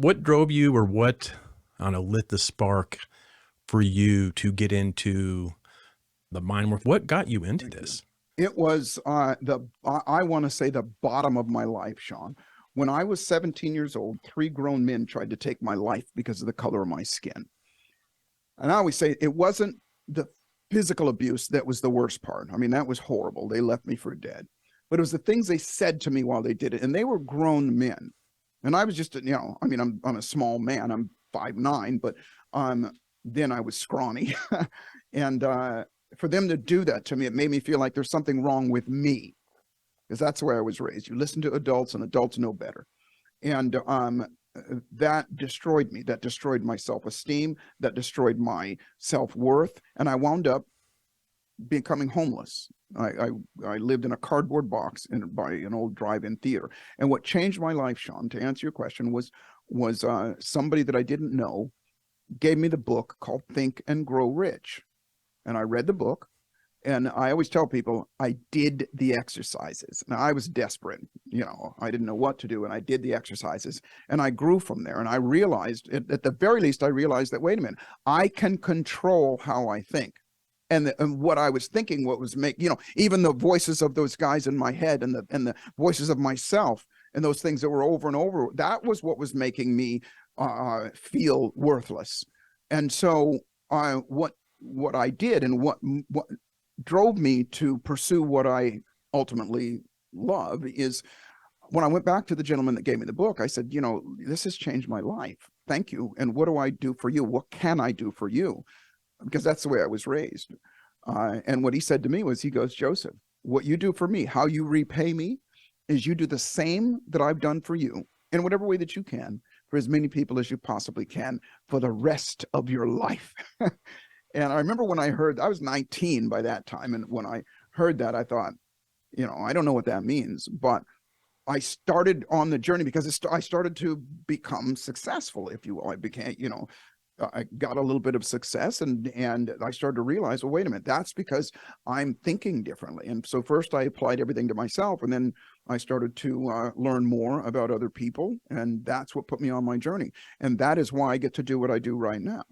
what drove you, or what, I don't know, lit the spark for you to get into the mind work? What got you into Thank you. this? It was I want to say the bottom of my life, Sean. When I was 17 years old, three grown men tried to take my life because of the color of my skin. And I always say it wasn't the physical abuse that was the worst part. I mean, that was horrible. They left me for dead. But it was the things they said to me while they did it. And they were grown men. And I was just, I mean, I'm a small man. I'm 5'9", but then I was scrawny. And for them to do that to me, it made me feel like there's something wrong with me, because that's the way I was raised. You listen to adults, and adults know better. And that destroyed me. That destroyed my self-esteem. That destroyed my self-worth. And I wound up becoming homeless. I lived in a cardboard box by an old drive-in theater. And what changed my life, Sean, to answer your question, was somebody that I didn't know gave me the book called Think and Grow Rich. And I read the book. And I always tell people I did the exercises. Now, I was desperate. I didn't know what to do. And I did the exercises. And I grew from there. And I realized, at the very least, I realized that, wait a minute, I can control how I think. And what I was thinking, what was even the voices of those guys in my head, and the voices of myself, and those things that were over and over, that was what was making me feel worthless. And so what I did, and what drove me to pursue what I ultimately love, is when I went back to the gentleman that gave me the book, I said, this has changed my life. Thank you. And what do I do for you? What can I do for you? Because that's the way I was raised. And what he said to me was, he goes, Joseph, what you do for me, how you repay me, is you do the same that I've done for you, in whatever way that you can, for as many people as you possibly can, for the rest of your life. And I remember when I heard, I was 19 by that time. And when I heard that, I thought, I don't know what that means, but I started on the journey because I started to become successful, if you will. I became, I got a little bit of success, and I started to realize, well, wait a minute, that's because I'm thinking differently. And so first I applied everything to myself, and then I started to learn more about other people. And that's what put me on my journey. And that is why I get to do what I do right now.